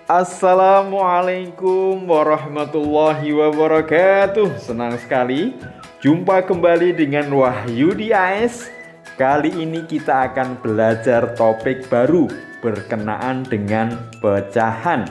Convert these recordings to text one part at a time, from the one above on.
Assalamualaikum warahmatullahi wabarakatuh. Senang sekali jumpa kembali dengan Wahyu di AS. Kali ini kita akan belajar topik baru berkenaan dengan pecahan.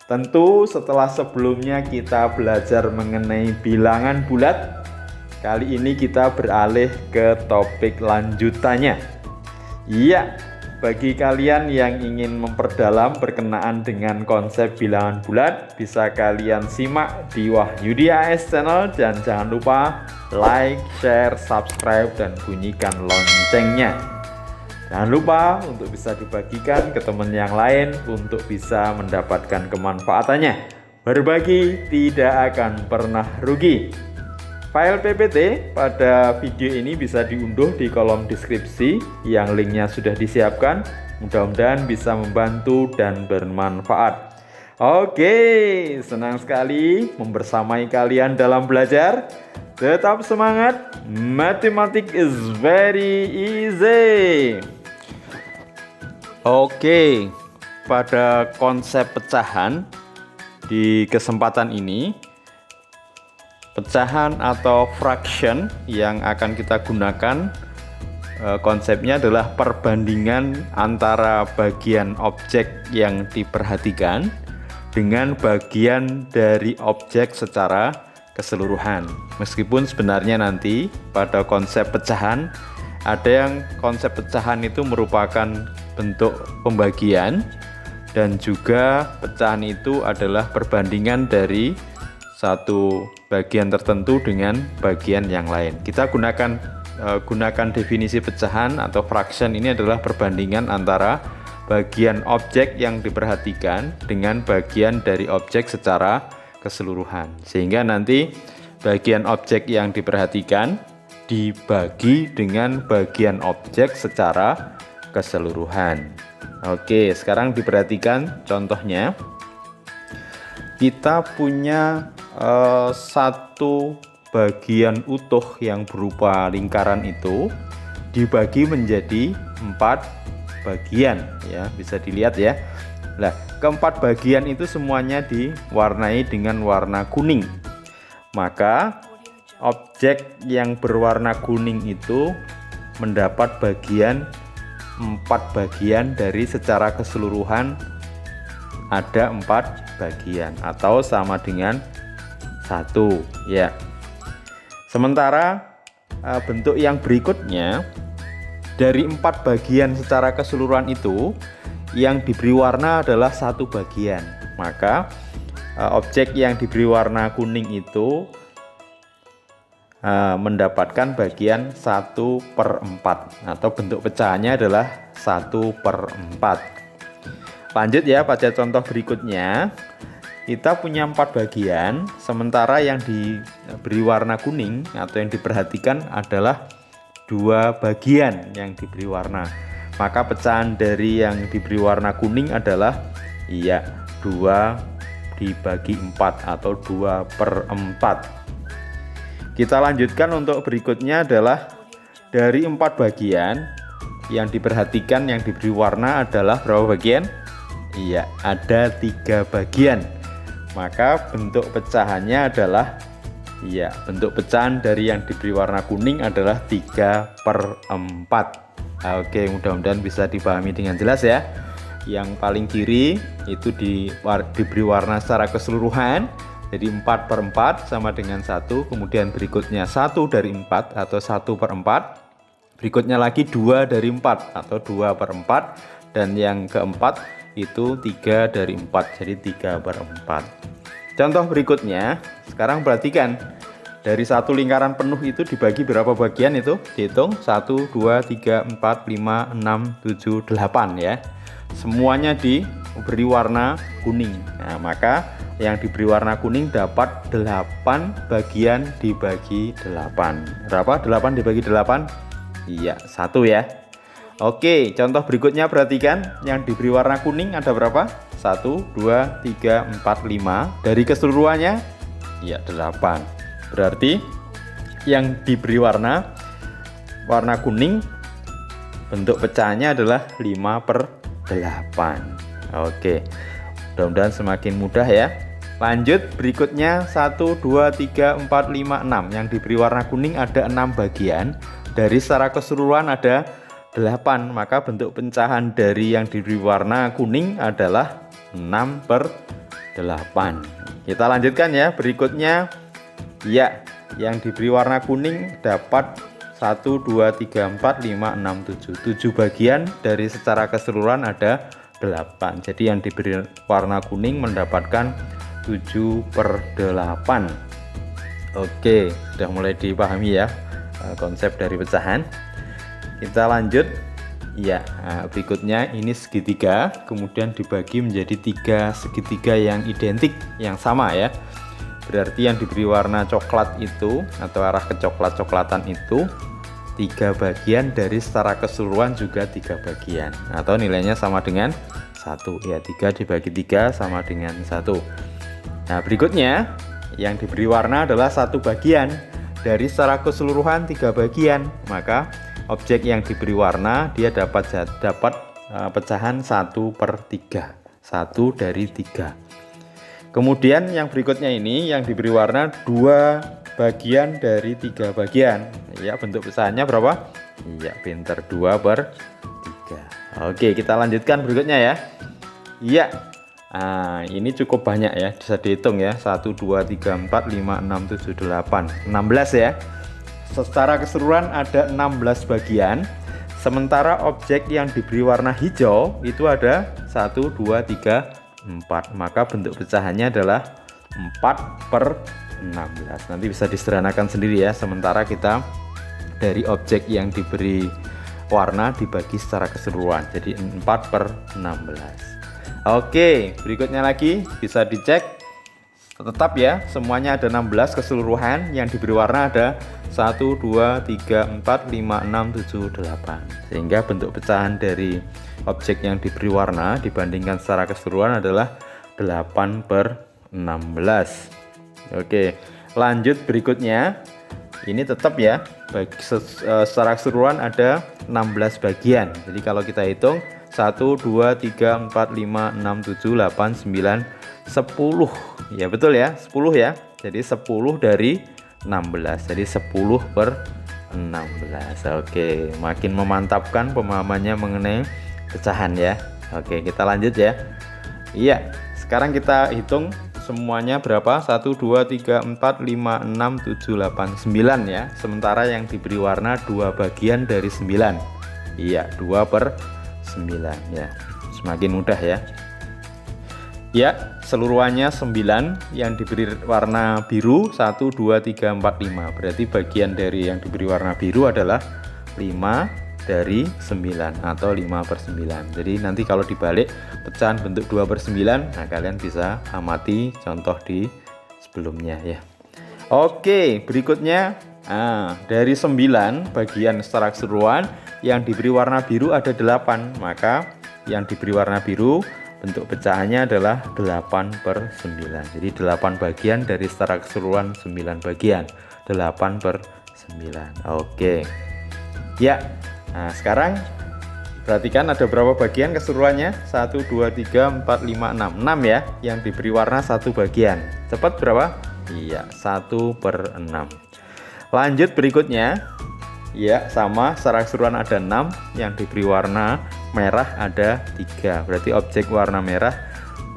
Tentu setelah sebelumnya kita belajar mengenai bilangan bulat, kali ini kita beralih ke topik lanjutannya. Iya, bagi kalian yang ingin memperdalam berkenaan dengan konsep bilangan bulat, bisa kalian simak di Wahyu di AS channel, dan jangan lupa like, share, subscribe, dan bunyikan loncengnya. Jangan lupa untuk bisa dibagikan ke teman yang lain untuk bisa mendapatkan kemanfaatannya. Berbagi tidak akan pernah rugi. File PPT pada video ini bisa diunduh di kolom deskripsi yang linknya sudah disiapkan. Mudah-mudahan bisa membantu dan bermanfaat. Oke, senang sekali membersamai kalian dalam belajar. Tetap semangat, mathematics is very easy. Oke, pada konsep pecahan di kesempatan ini, pecahan atau fraction yang akan kita gunakan konsepnya adalah perbandingan antara bagian objek yang diperhatikan dengan bagian dari objek secara keseluruhan. Meskipun sebenarnya nanti pada konsep pecahan ada yang konsep pecahan itu merupakan bentuk pembagian, dan juga pecahan itu adalah perbandingan dari satu bagian tertentu dengan bagian yang lain. Kita gunakan definisi pecahan atau fraction ini adalah perbandingan antara bagian objek yang diperhatikan dengan bagian dari objek secara keseluruhan. Sehingga nanti bagian objek yang diperhatikan dibagi dengan bagian objek secara keseluruhan. Oke, sekarang diperhatikan contohnya. Kita punya satu bagian utuh yang berupa lingkaran itu dibagi menjadi 4 bagian, ya, bisa dilihat ya. Nah, keempat bagian itu semuanya diwarnai dengan warna kuning. Maka objek yang berwarna kuning itu mendapat 4 bagian dari secara keseluruhan ada 4 bagian atau sama dengan 1, ya. Sementara bentuk yang berikutnya, dari 4 bagian secara keseluruhan itu yang diberi warna adalah 1 bagian. Maka objek yang diberi warna kuning itu mendapatkan bagian 1/4 atau bentuk pecahannya adalah 1/4. Lanjut ya, pada contoh berikutnya kita punya 4 bagian, sementara yang diberi warna kuning atau yang diperhatikan adalah 2 bagian yang diberi warna. Maka pecahan dari yang diberi warna kuning adalah 2 dibagi 4 atau 2/4. Kita lanjutkan untuk berikutnya adalah dari 4 bagian yang diperhatikan yang diberi warna adalah berapa bagian? Ada 3 bagian. Maka bentuk pecahannya adalah bentuk pecahan dari yang diberi warna kuning adalah 3/4. Oke, mudah-mudahan bisa dipahami dengan jelas ya. Yang paling kiri itu diberi warna secara keseluruhan, jadi 4/4 sama dengan 1. Kemudian berikutnya 1 dari 4 atau 1/4. Berikutnya lagi 2 dari 4 atau 2/4. Dan yang keempat itu 3 dari 4, jadi 3/4. Contoh berikutnya, sekarang perhatikan, dari satu lingkaran penuh itu dibagi berapa bagian itu? Dihitung 1, 2, 3, 4, 5, 6, 7, 8 ya. Semuanya diberi warna kuning. Nah, maka yang diberi warna kuning dapat 8 bagian dibagi 8. Berapa? 8 dibagi 8? 1 ya. Oke, contoh berikutnya perhatikan, yang diberi warna kuning ada berapa? 1, 2, 3, 4, 5. Dari keseluruhannya 8. Berarti yang diberi warna kuning, bentuk pecahannya adalah 5/8. Oke. Mudah-mudahan semakin mudah ya. Lanjut, berikutnya 1, 2, 3, 4, 5, 6. Yang diberi warna kuning ada 6 bagian. Dari secara keseluruhan ada 8. Maka bentuk pecahan dari yang diberi warna kuning adalah 6/8. Kita lanjutkan ya. Berikutnya ya, yang diberi warna kuning dapat 1, 2, 3, 4, 5, 6, 7. 7 bagian dari secara keseluruhan ada 8. Jadi yang diberi warna kuning mendapatkan 7/8. Oke, sudah mulai dipahami ya konsep dari pecahan. Kita lanjut. Ya, berikutnya ini segitiga, kemudian dibagi menjadi 3 segitiga yang identik, yang sama ya. Berarti yang diberi warna coklat itu atau arah kecoklat-coklatan itu 3 bagian, dari secara keseluruhan juga 3 bagian, atau nilainya sama dengan 1 ya. 3 dibagi 3 sama dengan 1. Nah, berikutnya yang diberi warna adalah 1 bagian, dari secara keseluruhan 3 bagian. Maka objek yang diberi warna dia dapat pecahan 1/3, 1 dari 3. Kemudian yang berikutnya ini yang diberi warna 2 bagian dari 3 bagian. Ya, bentuk pecahannya berapa? Iya, pinter, 2/3. Oke, kita lanjutkan berikutnya ya. Iya. Ini cukup banyak ya, bisa dihitung ya. 1, 2, 3, 4, 5, 6, 7, 8, 16 ya. Secara keseluruhan ada 16 bagian. Sementara objek yang diberi warna hijau itu ada 1, 2, 3, 4. Maka bentuk pecahannya adalah 4/16. Nanti bisa disederhanakan sendiri ya. Sementara kita dari objek yang diberi warna dibagi secara keseluruhan, jadi 4/16. Oke, berikutnya lagi bisa dicek. Tetap ya, semuanya ada 16 keseluruhan. Yang diberi warna ada 1, 2, 3, 4, 5, 6, 7, 8. Sehingga bentuk pecahan dari objek yang diberi warna dibandingkan secara keseluruhan adalah 8/16. Oke, lanjut berikutnya. Ini tetap ya, secara keseluruhan ada 16 bagian. Jadi kalau kita hitung 1, 2, 3, 4, 5, 6, 7, 8, 9, 10. Ya betul ya, 10 ya. Jadi 10 dari 16. Jadi 10/16. Oke, makin memantapkan pemahamannya mengenai pecahan ya. Oke, kita lanjut ya. Iya, sekarang kita hitung semuanya berapa? 1, 2, 3, 4, 5, 6, 7, 8, 9 ya. Sementara yang diberi warna 2 bagian dari 9. Iya, 2/9 ya. Semakin mudah ya. Ya, seluruhannya 9. Yang diberi warna biru 1, 2, 3, 4, 5. Berarti bagian dari yang diberi warna biru adalah 5 dari 9 atau 5/9. Jadi nanti kalau dibalik pecahan bentuk 2/9, nah kalian bisa amati contoh di sebelumnya ya. Oke, berikutnya dari 9 bagian secara keseluruhan yang diberi warna biru ada 8. Maka yang diberi warna biru bentuk pecahannya adalah 8/9. Jadi 8 bagian dari secara keseluruhan 9 bagian. 8/9. Oke. Ya. Nah, sekarang perhatikan ada berapa bagian keseluruhannya? 1, 2, 3, 4, 5, 6. 6 ya, yang diberi warna 1 bagian. Cepat berapa? Iya, 1/6. Lanjut berikutnya. Ya, sama, secara keseluruhan ada 6. Yang diberi warna merah ada 3. Berarti objek warna merah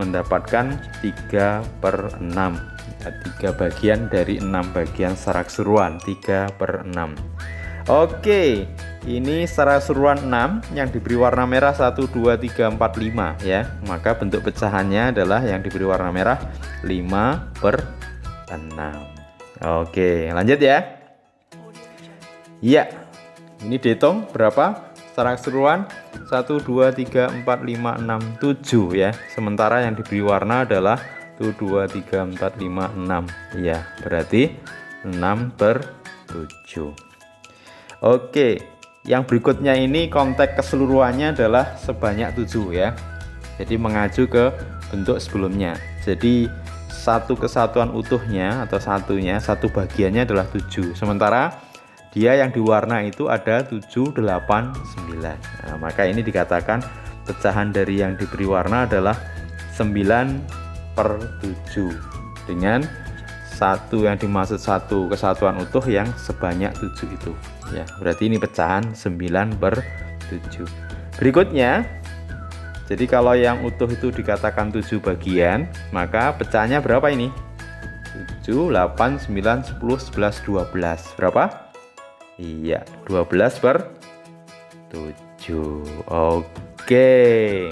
mendapatkan 3/6. Ya, 3 bagian dari 6 bagian secara keseluruhan. 3/6. Oke, ini secara keseluruhan 6, yang diberi warna merah 1, 2, 3, 4, 5 ya. Maka bentuk pecahannya adalah yang diberi warna merah 5/6. Oke, lanjut ya. Iya, ini dihitung berapa secara keseluruhan? 1, 2, 3, 4, 5, 6, 7 ya. Sementara yang diberi warna adalah 1, 2, 3, 4, 5, 6 ya. Berarti 6/7. Oke, yang berikutnya ini konteks keseluruhannya adalah sebanyak 7 ya. Jadi mengacu ke bentuk sebelumnya. Jadi satu kesatuan utuhnya atau satu bagiannya adalah 7. Sementara dia yang diwarna itu ada 7, 8, 9. Nah, maka ini dikatakan pecahan dari yang diberi warna adalah 9/7 dengan satu yang dimaksud satu kesatuan utuh yang sebanyak 7 itu ya, berarti ini pecahan 9/7. Berikutnya, jadi kalau yang utuh itu dikatakan 7 bagian, maka pecahannya berapa ini? 7, 8, 9, 10, 11, 12. Berapa? Iya, 12/7. Oke.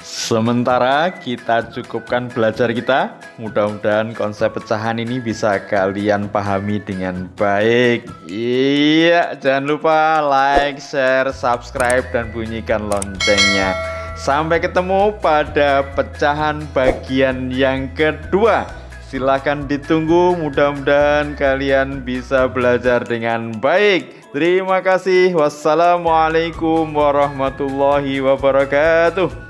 Sementara kita cukupkan belajar kita. Mudah-mudahan konsep pecahan ini bisa kalian pahami dengan baik. Iya, jangan lupa like, share, subscribe, dan bunyikan loncengnya. Sampai ketemu pada pecahan bagian yang kedua. Silahkan ditunggu, mudah-mudahan kalian bisa belajar dengan baik. Terima kasih. Wassalamualaikum warahmatullahi wabarakatuh.